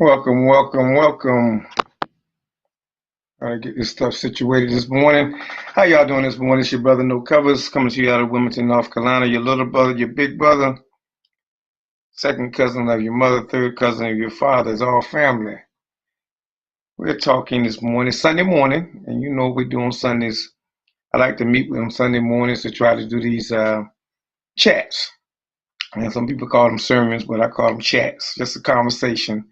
Welcome, welcome, welcome. Gotta get this stuff situated this morning. How y'all doing this morning? It's your brother No Covers coming to you out of Wilmington, North Carolina. Your little brother, your big brother, second cousin of your mother, third cousin of your father. It's all family. We're talking this morning, Sunday morning, and you know what we do on Sundays. I like to meet with them Sunday mornings to try to do these chats. And some people call them sermons, but I call them chats. Just a conversation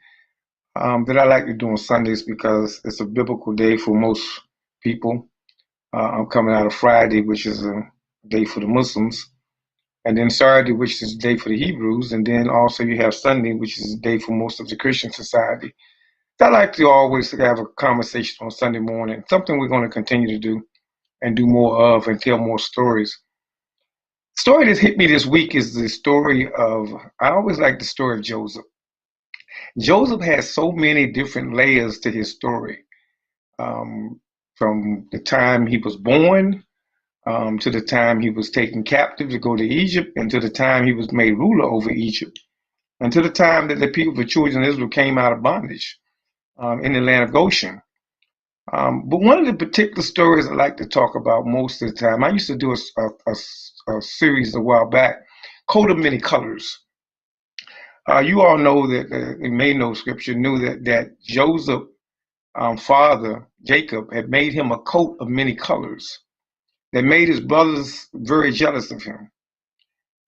that I like to do on Sundays because it's a biblical day for most people. I'm coming out of Friday, which is a day for the Muslims, and then Saturday, which is a day for the Hebrews, and then also you have Sunday, which is a day for most of the Christian society. So I like to always have a conversation on Sunday morning, something we're going to continue to do and do more of and tell more stories. The story that's hit me this week is the story of, I always like the story of Joseph. Joseph has so many different layers to his story. From the time he was born to the time he was taken captive to go to Egypt, and to the time he was made ruler over Egypt, and to the time that the people, the children of Israel, came out of bondage in the land of Goshen. But one of the particular stories I like to talk about most of the time, I used to do a series a while back, Coat of Many Colors. You all know that, it may know scripture, knew that Joseph father, Jacob, had made him a coat of many colors that made his brothers very jealous of him.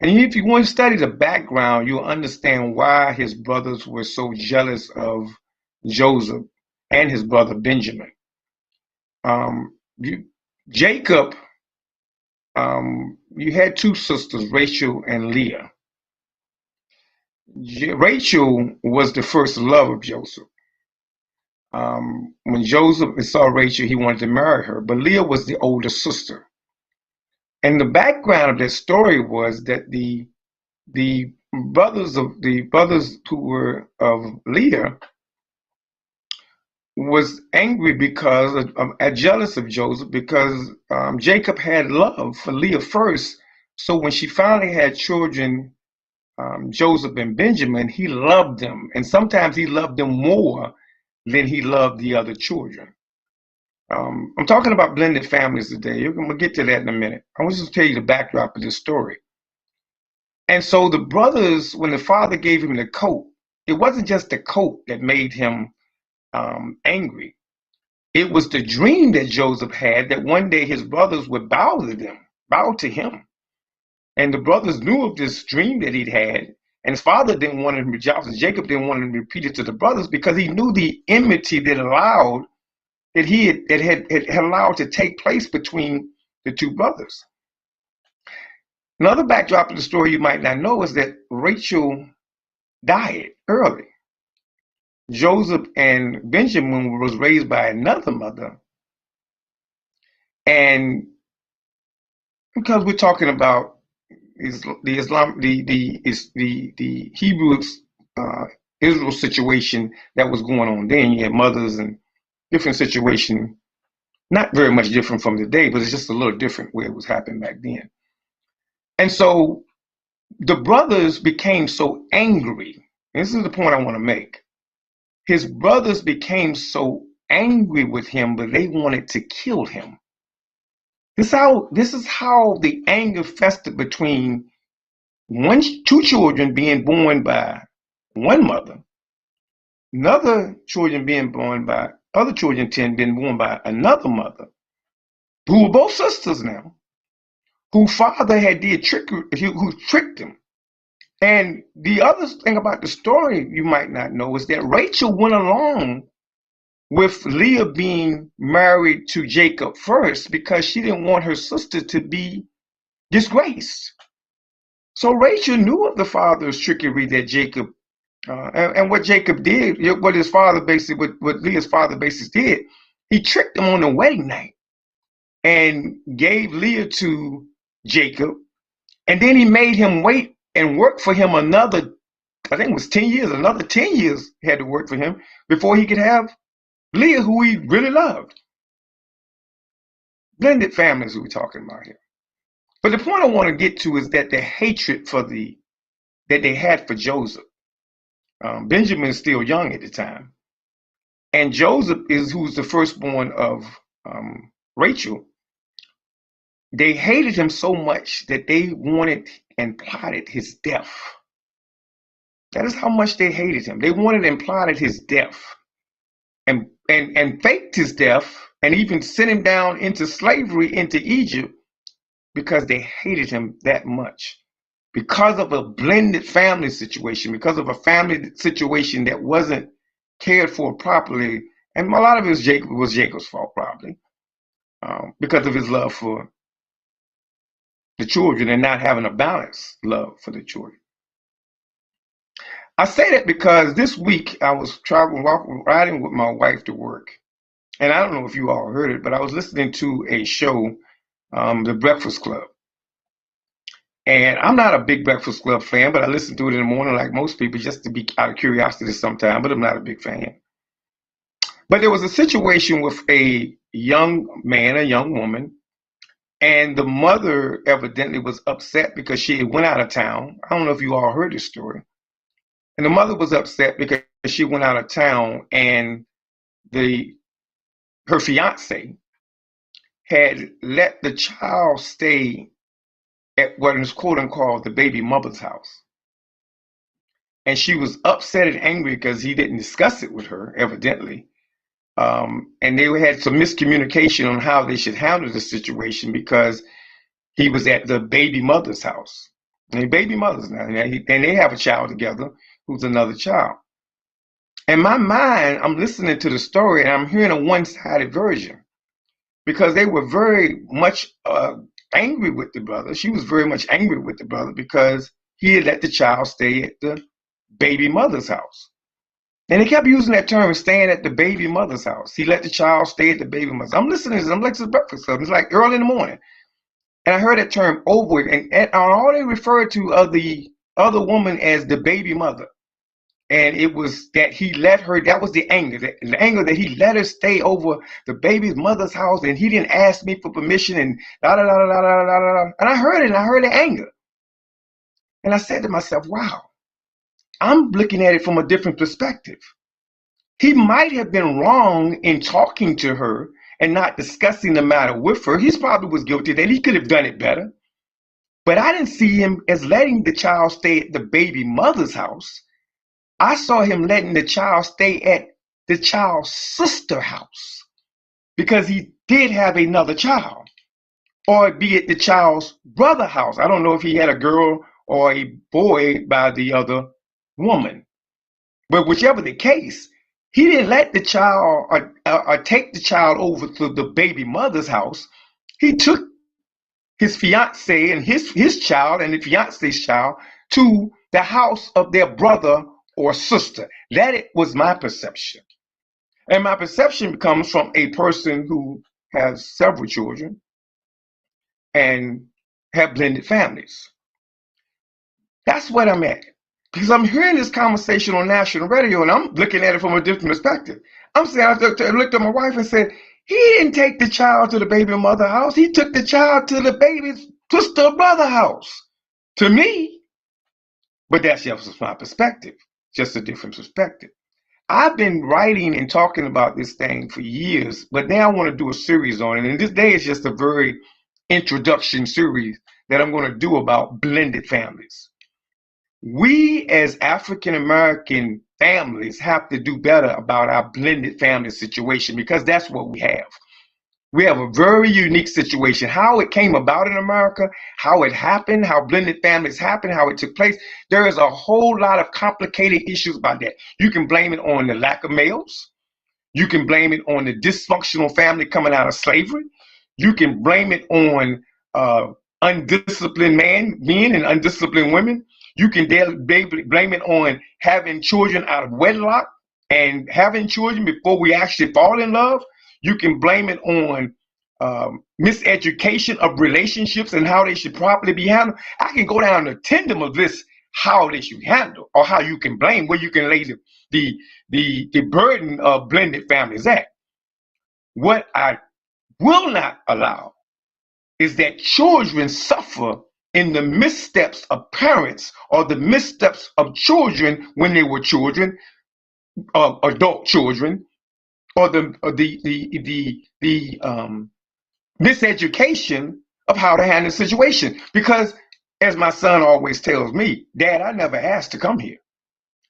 And if you want to study the background, you'll understand why his brothers were so jealous of Joseph and his brother Benjamin. Jacob, you had two sisters, Rachel and Leah. Rachel was the first love of Joseph. When Joseph saw Rachel, he wanted to marry her, but Leah was the older sister. And the background of that story was that the brothers who were of Leah was angry because jealous of Joseph because Jacob had love for Leah first. So when she finally had children, Joseph and Benjamin, he loved them, and sometimes he loved them more than he loved the other children. I'm talking about blended families today. We'll get to that in a minute. I want to tell you the backdrop of this story. And so the brothers, when the father gave him the coat, it wasn't just the coat that made him angry. It was the dream that Joseph had that one day his brothers would bow to him. And the brothers knew of this dream that he'd had. And his father didn't want him to Jacob didn't want him to repeat it to the brothers because he knew the enmity that had allowed to take place between the two brothers. Another backdrop of the story you might not know is that Rachel died early. Joseph and Benjamin was raised by another mother. And because we're talking about the Hebrews Israel situation that was going on then, you had mothers and different situation, not very much different from today, but it's just a little different where it was happening back then. And so the brothers became so angry. This is the point I want to make. His brothers became so angry with him, but they wanted to kill him. This is how the anger festered between two children being born by one mother, other children being born by another mother, who were both sisters now, whose father who tricked him. And the other thing about the story you might not know is that Rachel went along with Leah being married to Jacob first because she didn't want her sister to be disgraced. So Rachel knew of the father's trickery that Jacob, and what Jacob did, what Leah's father basically did, he tricked him on the wedding night and gave Leah to Jacob, and then he made him wait and work for him another, I think it was 10 years, another 10 years he had to work for him before he could have Leah, who he really loved. Blended families we're talking about here. But the point I want to get to is that the hatred that they had for Joseph. Benjamin is still young at the time. And Joseph is who's the firstborn of Rachel. They hated him so much that they wanted and plotted his death. That is how much they hated him. They wanted and plotted his death and faked his death and even sent him down into slavery into Egypt because they hated him that much. Because of a blended family situation, because of a family situation that wasn't cared for properly, and a lot of it was Jacob's fault probably, because of his love for the children and not having a balanced love for the children. I say that because this week I was riding with my wife to work, and I don't know if you all heard it, but I was listening to a show, The Breakfast Club. And I'm not a big Breakfast Club fan, but I listen to it in the morning like most people just to be out of curiosity sometime, but I'm not a big fan. But there was a situation with a young man, a young woman, and the mother evidently was upset because she went out of town. I don't know if you all heard this story. And the mother was upset because she went out of town and her fiance had let the child stay at what is quote unquote the baby mother's house. And she was upset and angry because he didn't discuss it with her, evidently. And they had some miscommunication on how they should handle the situation because he was at the baby mother's house. And baby mothers now, and they have a child together who's another child. In my mind, I'm listening to the story and I'm hearing a one-sided version because they were very much angry with the brother. She was very much angry with the brother because he had let the child stay at the baby mother's house. And they kept using that term, staying at the baby mother's house. He let the child stay at the baby mother's. I'm listening to this. I'm like, it's Breakfast Club. It's like early in the morning. And I heard that term over and all they referred to of the other woman as the baby mother. And it was that he let her, that was the anger that he let her stay over the baby's mother's house and he didn't ask me for permission and da da da da da da da da. And I heard it and I heard the anger. And I said to myself, wow, I'm looking at it from a different perspective. He might have been wrong in talking to her and not discussing the matter with her. He probably was guilty that he could have done it better. But I didn't see him as letting the child stay at the baby mother's house. I saw him letting the child stay at the child's sister's house because he did have another child, or be it the child's brother's house. I don't know if he had a girl or a boy by the other woman, but whichever the case, he didn't let the child or take the child over to the baby mother's house. He took his fiance and his child and the fiance's child to the house of their brother or sister. That was my perception. And my perception comes from a person who has several children and have blended families. That's what I'm at. Because I'm hearing this conversation on national radio and I'm looking at it from a different perspective. I'm saying, I looked at my wife and said, he didn't take the child to the baby mother house. He took the child to the baby's sister brother house. To me, but that's just my perspective. Just a different perspective. I've been writing and talking about this thing for years, but now I want to do a series on it. And this day is just a very introduction series that I'm going to do about blended families. We as African American families have to do better about our blended family situation because that's what we have. We have a very unique situation. How it came about in America, how it happened, how blended families happened, how it took place. There is a whole lot of complicated issues about that. You can blame it on the lack of males. You can blame it on the dysfunctional family coming out of slavery. You can blame it on undisciplined men and undisciplined women. You can blame it on having children out of wedlock and having children before we actually fall in love. You can blame it on miseducation of relationships and how they should properly be handled. I can go down the tendon of this, how they should handle, or how you can blame, where you can lay the burden of blended families at. What I will not allow is that children suffer in the missteps of parents or the missteps of children when they were children, adult children, or the miseducation of how to handle the situation. Because as my son always tells me, Dad, I never asked to come here.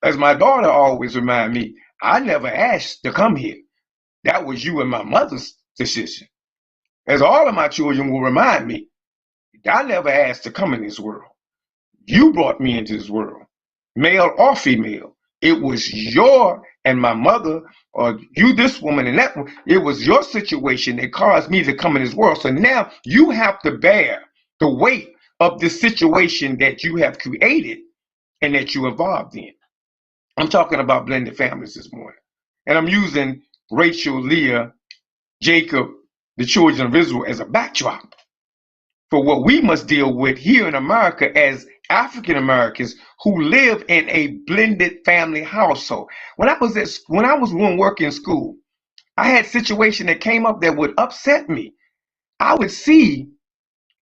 As my daughter always reminds me, I never asked to come here. That was you and my mother's decision. As all of my children will remind me, I never asked to come in this world. You brought me into this world, male or female. It was your and my mother, or you, this woman, and that one. It was your situation that caused me to come in this world. So now you have to bear the weight of the situation that you have created and that you evolved in. I'm talking about blended families this morning. And I'm using Rachel, Leah, Jacob, the children of Israel as a backdrop for what we must deal with here in America as African Americans who live in a blended family household. When I was doing work in school, I had situations that came up that would upset me. I would see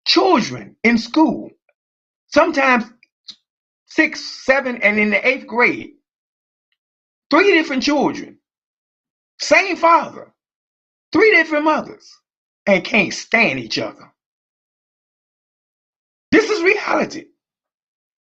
children in school, sometimes 6, 7, and in the 8th grade, 3 different children, same father, 3 different mothers, and can't stand each other. This is reality.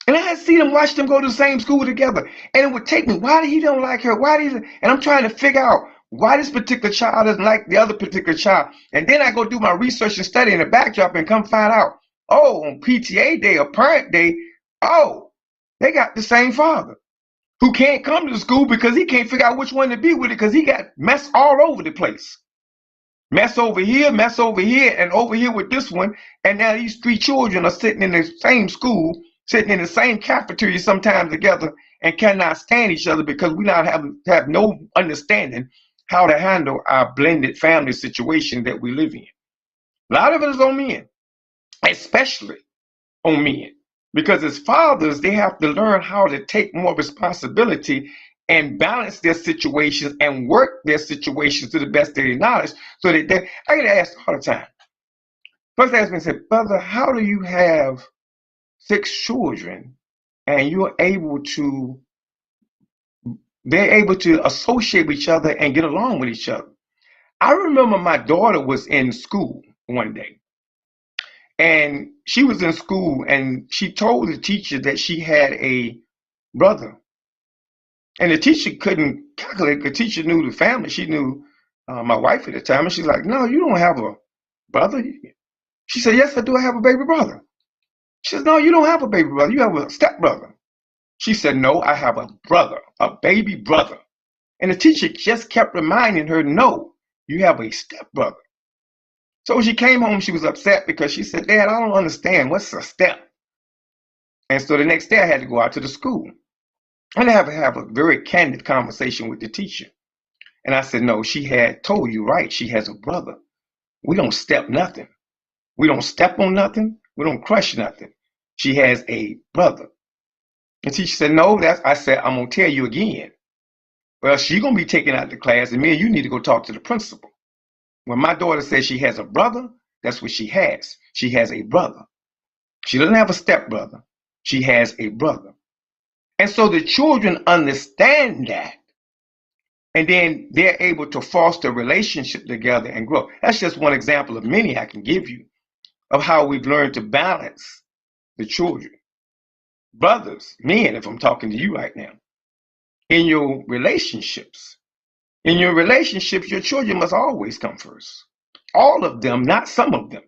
And I had to see them, watch them go to the same school together. And it would take me, why did he don't like her? And I'm trying to figure out why this particular child doesn't like the other particular child. And then I go do my research and study in the backdrop and come find out, oh, on PTA day or parent day, oh, they got the same father who can't come to the school because he can't figure out which one to be with it because he got mess all over the place. Mess over here, and over here with this one. And now these 3 children are sitting in the same school, sitting in the same cafeteria sometimes together, and cannot stand each other because we not have no understanding how to handle our blended family situation that we live in. A lot of it is on men, especially on men, because as fathers, they have to learn how to take more responsibility and balance their situations and work their situations to the best of their knowledge. So that I get asked all the time. First asked me and said, brother, how do you have 6 children and they're able to associate with each other and get along with each other? I remember my daughter was in school one day, and she was in school and she told the teacher that she had a brother. And the teacher couldn't calculate. The teacher knew the family. She knew my wife at the time. And she's like, no, you don't have a brother. She said, yes, I do. I have a baby brother. She said, no, you don't have a baby brother. You have a stepbrother. She said, no, I have a brother, a baby brother. And the teacher just kept reminding her, no, you have a stepbrother. So when she came home, she was upset because she said, Dad, I don't understand. What's a step? And so the next day I had to go out to the school. And I have a very candid conversation with the teacher. And I said, no, she had told you right. She has a brother. We don't step nothing. We don't step on nothing. We don't crush nothing. She has a brother. And the teacher said, no, I said, I'm going to tell you again. Well, she's going to be taken out of the class and me and you need to go talk to the principal. When my daughter says she has a brother, that's what she has. She has a brother. She doesn't have a stepbrother. She has a brother. And so the children understand that. And then they're able to foster a relationship together and grow. That's just one example of many I can give you of how we've learned to balance the children. Brothers, men, if I'm talking to you right now, in your relationships, your children must always come first. All of them, not some of them.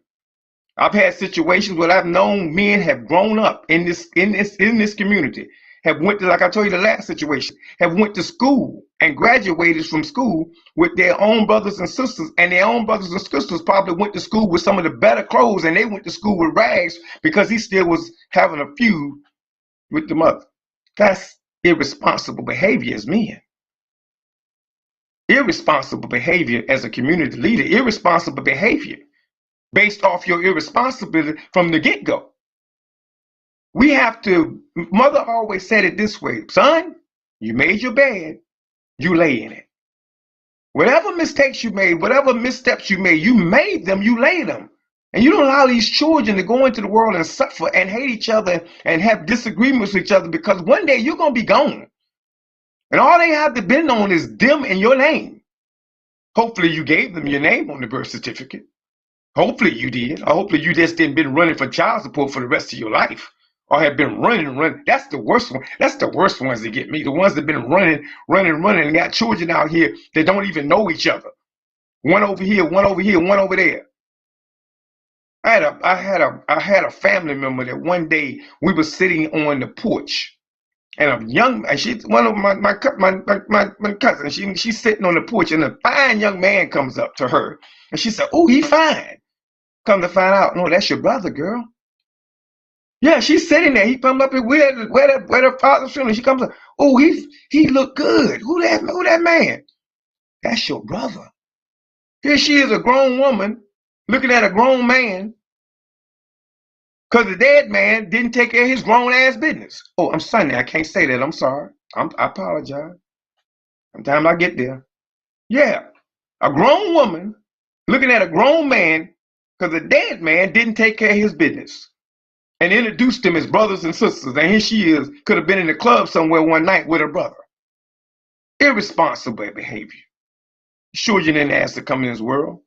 I've had situations where I've known men have grown up in this community, have went to, like I told you the last situation, have went to school and graduated from school with their own brothers and sisters, and their own brothers and sisters probably went to school with some of the better clothes, and they went to school with rags because he still was having a feud with the mother. That's irresponsible behavior as men. Irresponsible behavior as a community leader, irresponsible behavior based off your irresponsibility from the get-go. We have to, mother always said it this way, son, you made your bed, you lay in it. Whatever mistakes you made, whatever missteps you made them, you lay them. And you don't allow these children to go into the world and suffer and hate each other and have disagreements with each other, because one day you're going to be gone. And all they have to depend on is them and your name. Hopefully you gave them your name on the birth certificate. Hopefully you did. Or hopefully you just didn't been running for child support for the rest of your life. Or have been running. That's the worst one. That's the worst ones that get me. The ones that been running, and got children out here that don't even know each other. One over here, one over here, one over there. I had a family member that one day we were sitting on the porch, and she's one of my cousins. She's sitting on the porch, and a fine young man comes up to her, and she said, "Oh, he fine." Come to find out, no, that's your brother, girl. Yeah, she's sitting there. He comes up and where her father's funeral. She comes up, "Oh, he look good. Who that man? That's your brother." Here she is, a grown woman, looking at a grown man, because the dead man didn't take care of his grown ass business. Oh, I'm sorry, I can't say that. I'm sorry. I apologize. Sometimes I get there. Yeah, a grown woman looking at a grown man because the dead man didn't take care of his business and introduced them as brothers and sisters. And here she is, could have been in the club somewhere one night with her brother. Irresponsible behavior. Children didn't ask to come in this world.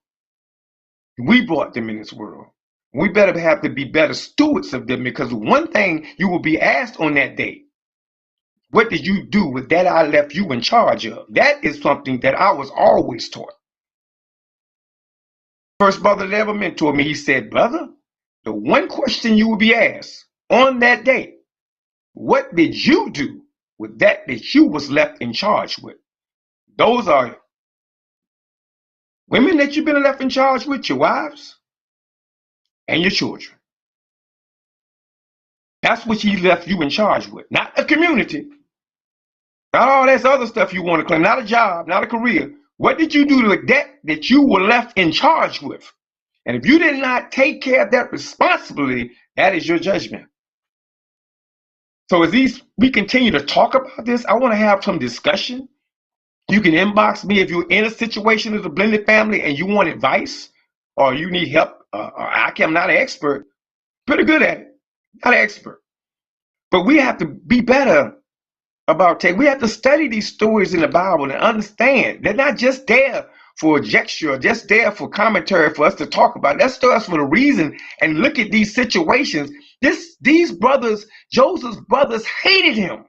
We brought them in this world. We better have to be better stewards of them, because one thing you will be asked on that day, what did you do with that I left you in charge of? That is something that I was always taught. First brother that ever mentored me, he said, brother, the one question you will be asked on that day, what did you do with that you was left in charge with? Those are women that you've been left in charge with, your wives and your children. That's what he left you in charge with, not a community, not all that other stuff you want to claim, not a job, not a career. What did you do with that you were left in charge with? And if you did not take care of that responsibly, that is your judgment. So as we continue to talk about this, I want to have some discussion. You can inbox me if you're in a situation as a blended family and you want advice or you need help. I'm not an expert, pretty good at it, not an expert. But we have to be better we have to study these stories in the Bible and understand they're not just there for gesture or just there for commentary for us to talk about. Let's start for the reason and look at these situations. These brothers, Joseph's brothers, hated him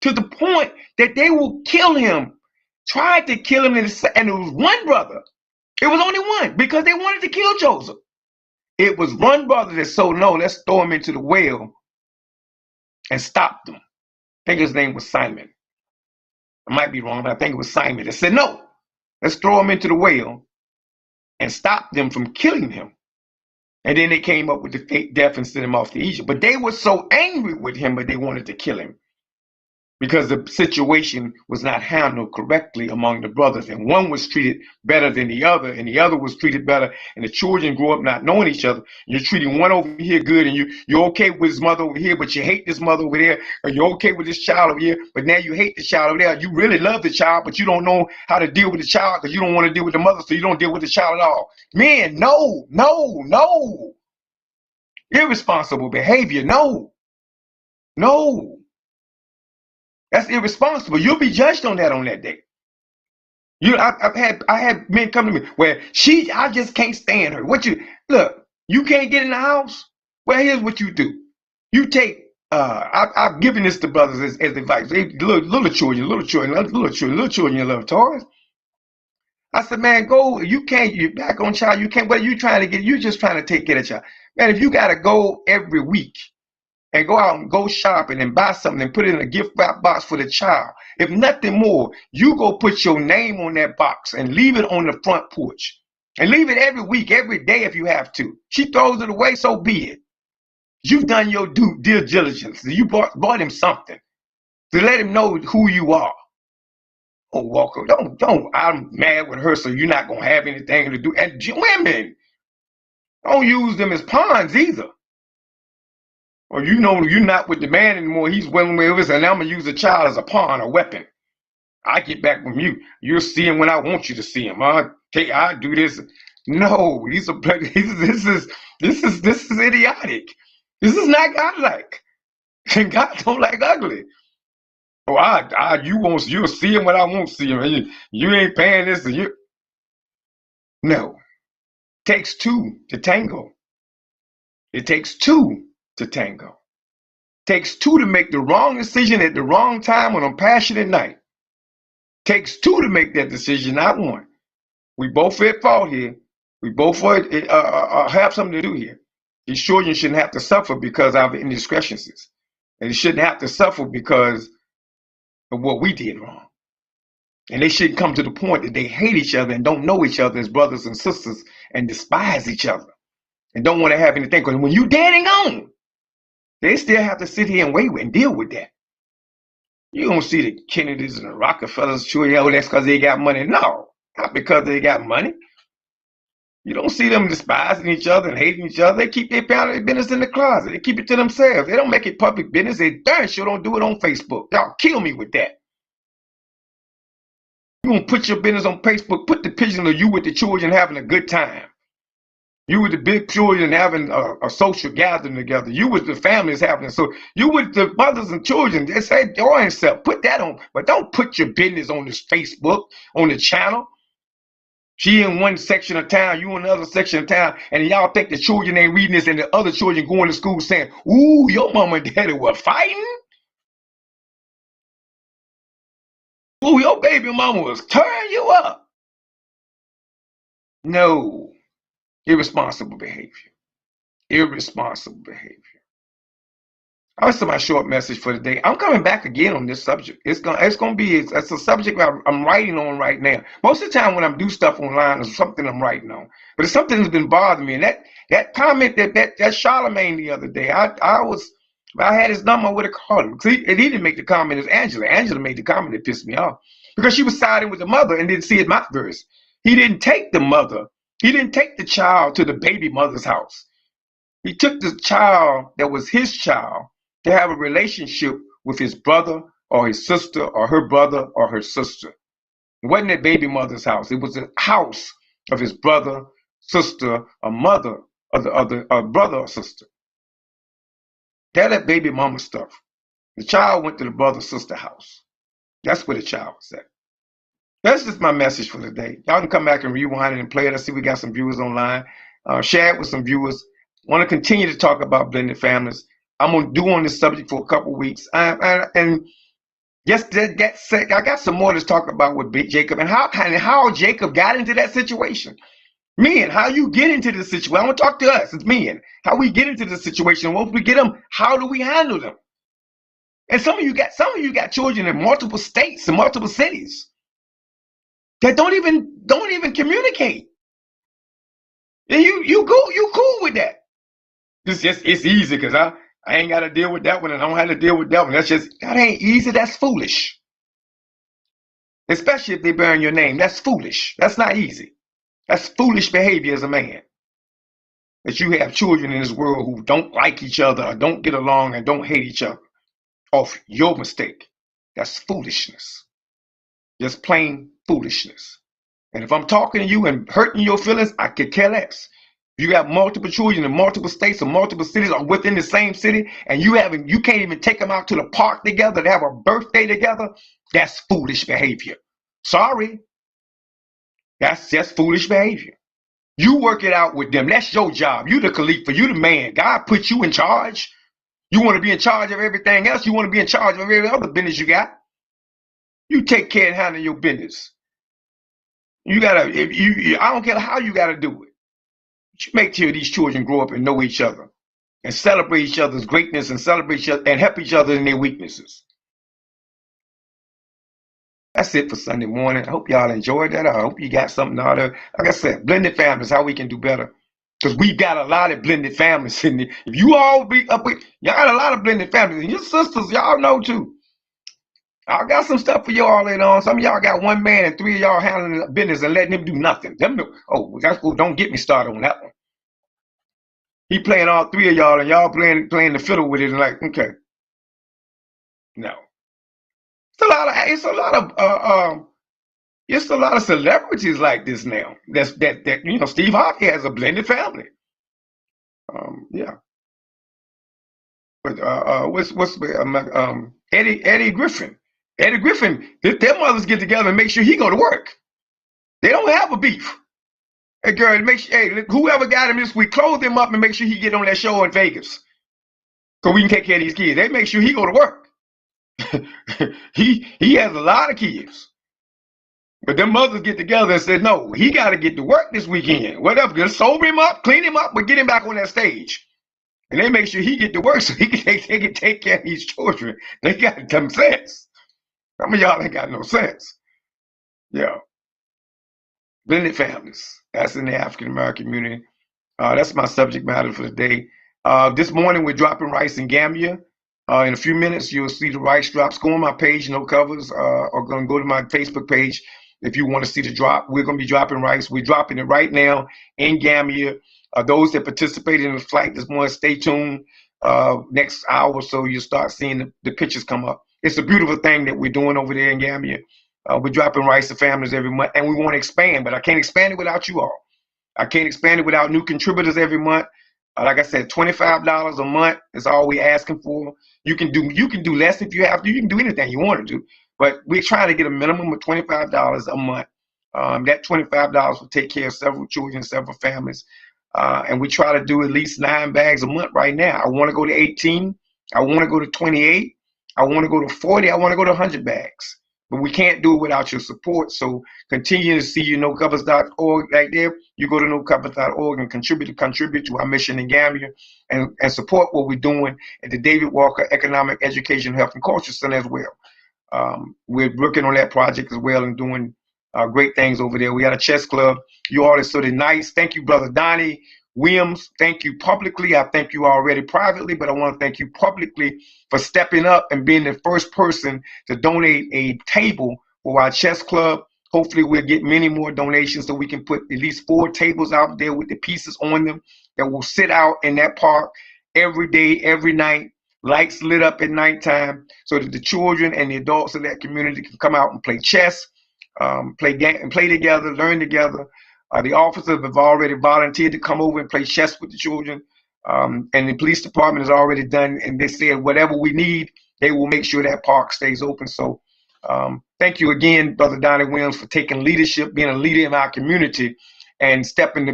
to the point that they will kill him, tried to kill him, and it was one brother. It was only one, because they wanted to kill Joseph. It was one brother that said, no, let's throw him into the well and stop them. I think his name was Simon. I might be wrong, but I think it was Simon. They said, no, let's throw him into the well and stop them from killing him. And then they came up with the fake death and sent him off to Egypt. But they were so angry with him, but they wanted to kill him because the situation was not handled correctly among the brothers. And one was treated better than the other, and the other was treated better. And the children grew up not knowing each other. You're treating one over here good, and you're okay with his mother over here, but you hate this mother over there. Or you're okay with this child over here, but now you hate the child over there. You really love the child, but you don't know how to deal with the child because you don't want to deal with the mother, so you don't deal with the child at all. Man, no. Irresponsible behavior, no. That's irresponsible. You'll be judged on that day. I had men come to me where I just can't stand her. You can't get in the house? Well, here's what you do. You take, I've given this to brothers as advice. Little children, you love toys. I said, man, you're back on child. You can't, you're just trying to take care of child. Man, if you got to go every week and go out and go shopping and buy something and put it in a gift wrap box for the child, if nothing more, you go put your name on that box and leave it on the front porch. And leave it every week, every day if you have to. She throws it away, so be it. You've done your due diligence. You bought him something to let him know who you are. Oh, Walker, don't. I'm mad with her, so you're not going to have anything to do. And women, don't use them as pawns either. Or you're not with the man anymore. He's willing with us, and I'm going to use a child as a pawn, a weapon. I get back from you. You'll see him when I want you to see him. I do this. No, this is idiotic. This is not godlike. And God don't like ugly. Oh, you'll see him when I won't see him. You ain't paying this. No. Takes two to tango. It takes two to tango. Takes two to make the wrong decision at the wrong time on a passionate night. Takes two to make that decision, not one. We both at fault here. We both have something to do here. These children shouldn't have to suffer because of indiscretions. And they shouldn't have to suffer because of what we did wrong. And they shouldn't come to the point that they hate each other and don't know each other as brothers and sisters and despise each other and don't want to have anything. Because when you dead and gone, they still have to sit here and wait and deal with that. You don't see the Kennedys and the Rockefellers chewing, oh, that's because they got money. No, not because they got money. You don't see them despising each other and hating each other. They keep their family business in the closet. They keep it to themselves. They don't make it public business. They darn sure don't do it on Facebook. Y'all kill me with that. You gonna put your business on Facebook, put the picture of you with the children having a good time. You with the big children having a social gathering together. You with the families having so you with the mothers and children. They say enjoy yourself. Put that on, but don't put your business on this Facebook, on the channel. She in one section of town, you in another section of town, and y'all think the children ain't reading this, and the other children going to school saying, "Ooh, your mama and daddy were fighting. Ooh, your baby mama was tearing you up." No, irresponsible behavior. Irresponsible behavior. That's my short message for today. I'm coming back again on this subject. It's a subject I'm writing on right now. Most of the time when I do stuff online, it's something I'm writing on. But it's something that's been bothering me. And that comment that Charlemagne the other day, I had his number, I would have called him. And he didn't make the comment, it was Angela. Angela made the comment that pissed me off. Because she was siding with the mother and didn't see it my verse. He didn't take the mother. He didn't take the child to the baby mother's house. He took the child that was his child to have a relationship with his brother or his sister or her brother or her sister. It wasn't at baby mother's house. It was the house of his brother, sister, or mother, or the other brother or sister. That baby mama stuff. The child went to the brother sister house. That's where the child was at. That's just my message for today. Y'all can come back and rewind it and play it. I see we got some viewers online. Share it with some viewers. Want to continue to talk about blended families. I'm going to do on this subject for a couple of weeks. And just that said, I got some more to talk about with Jacob and how Jacob got into that situation. Men, how you get into this situation. I want to talk to us. It's men. How we get into this situation. Once we get them, how do we handle them? And some of you got children in multiple states and multiple cities that don't even communicate. And you cool with that. It's easy because I ain't got to deal with that one and I don't have to deal with that one. That ain't easy. That's foolish. Especially if they bearing your name. That's foolish. That's not easy. That's foolish behavior as a man. That you have children in this world who don't like each other or don't get along and don't hate each other off your mistake. That's foolishness. Just plain foolishness. And if I'm talking to you and hurting your feelings, I could care less. You got multiple children in multiple states or multiple cities or within the same city, and you can't even take them out to the park together to have a birthday together. That's foolish behavior. Sorry. That's just foolish behavior. You work it out with them. That's your job. You the Khalifa. You the man. God put you in charge. You want to be in charge of everything else. You want to be in charge of every other business you got. You take care and handle your business. I don't care how you gotta do it. You make sure these children grow up and know each other and celebrate each other's greatness and celebrate each other and help each other in their weaknesses. That's it for Sunday morning. I hope y'all enjoyed that. I hope you got something out of it. Like I said, blended families, how we can do better. Because we've got a lot of blended families in there. If you all be up with, y'all got a lot of blended families. And your sisters, y'all know too. I got some stuff for y'all later on. Some of y'all got one man and three of y'all handling the business and letting him do nothing. That's cool. Don't get me started on that one. He playing all three of y'all and y'all playing the fiddle with it and like, okay. No. It's a lot of It's a lot of celebrities like this now. That Steve Harvey has a blended family. Yeah, but what's Eddie Griffin? Eddie Griffin, their mothers get together and make sure he go to work. They don't have a beef. Hey, girl, whoever got him this week, close him up and make sure he get on that show in Vegas, so we can take care of these kids. They make sure he go to work. he has a lot of kids. But them mothers get together and said, no, he got to get to work this weekend. Whatever, just sober him up, clean him up, but get him back on that stage. And they make sure he get to work so they can take care of these children. They got some sense. Some of y'all ain't got no sense. Yeah. Blended families. That's in the African American community. That's my subject matter for the day. This morning we're dropping rice in Gambia. In a few minutes, you'll see the rice drops. Go on my page, No Covers, or going to go to my Facebook page if you want to see the drop. We're going to be dropping rice. We're dropping it right now in Gambia. Those that participated in the flight this morning, stay tuned. Next hour or so, you'll start seeing the pictures come up. It's a beautiful thing that we're doing over there in Gambia. We're dropping rice to families every month, and we want to expand, but I can't expand it without you all. I can't expand it without new contributors every month. Like I said, $25 a month is all we're asking for. You can do less if you have to. You can do anything you want to do, but we're trying to get a minimum of $25 a month. That $25 will take care of several children, several families, and we try to do at least 9 bags a month right now. I want to go to 18. I want to go to 28. I want to go to 40. I want to go to 100 bags. But we can't do it without your support. So continue to see your NoCovers.org right there. You go to NoCovers.org and contribute to our mission in Gambia and support what we're doing at the David Walker Economic Education, Health, and Culture Center as well. We're working on that project as well and doing great things over there. We got a chess club. You all are so nice. Thank you, Brother Donnie Williams. Thank you publicly. I thank you already privately, but I want to thank you publicly for stepping up and being the first person to donate a table for our chess club. Hopefully we'll get many more donations so we can put at least 4 tables out there with the pieces on them that will sit out in that park every day, every night, lights lit up at nighttime, so that the children and the adults in that community can come out and play chess, play together, learn together. The officers have already volunteered to come over and play chess with the children. And the police department has already done, and they said whatever we need, they will make sure that park stays open. So thank you again, Brother Donnie Williams, for taking leadership, being a leader in our community, and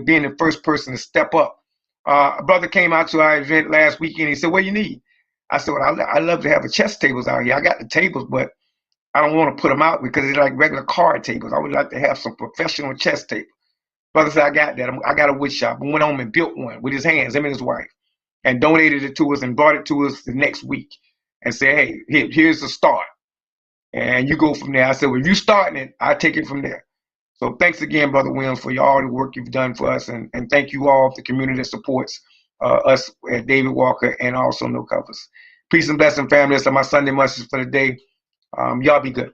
being the first person to step up. A brother came out to our event last weekend. He said, what do you need? I said, well, I love to have the chess tables out here. I got the tables, but I don't want to put them out because they're like regular card tables. I would like to have some professional chess tables. Brother said, I got that. I got a wood shop. I went home and built one with his hands, him and his wife, and donated it to us and brought it to us the next week and said, hey, here's the start. And you go from there. I said, well, if you starting it, I take it from there. So thanks again, Brother Williams, for all the work you've done for us. And thank you all, the community that supports us at David Walker and also No Covers. Peace and blessing, family. That's my Sunday message for the day. Y'all be good.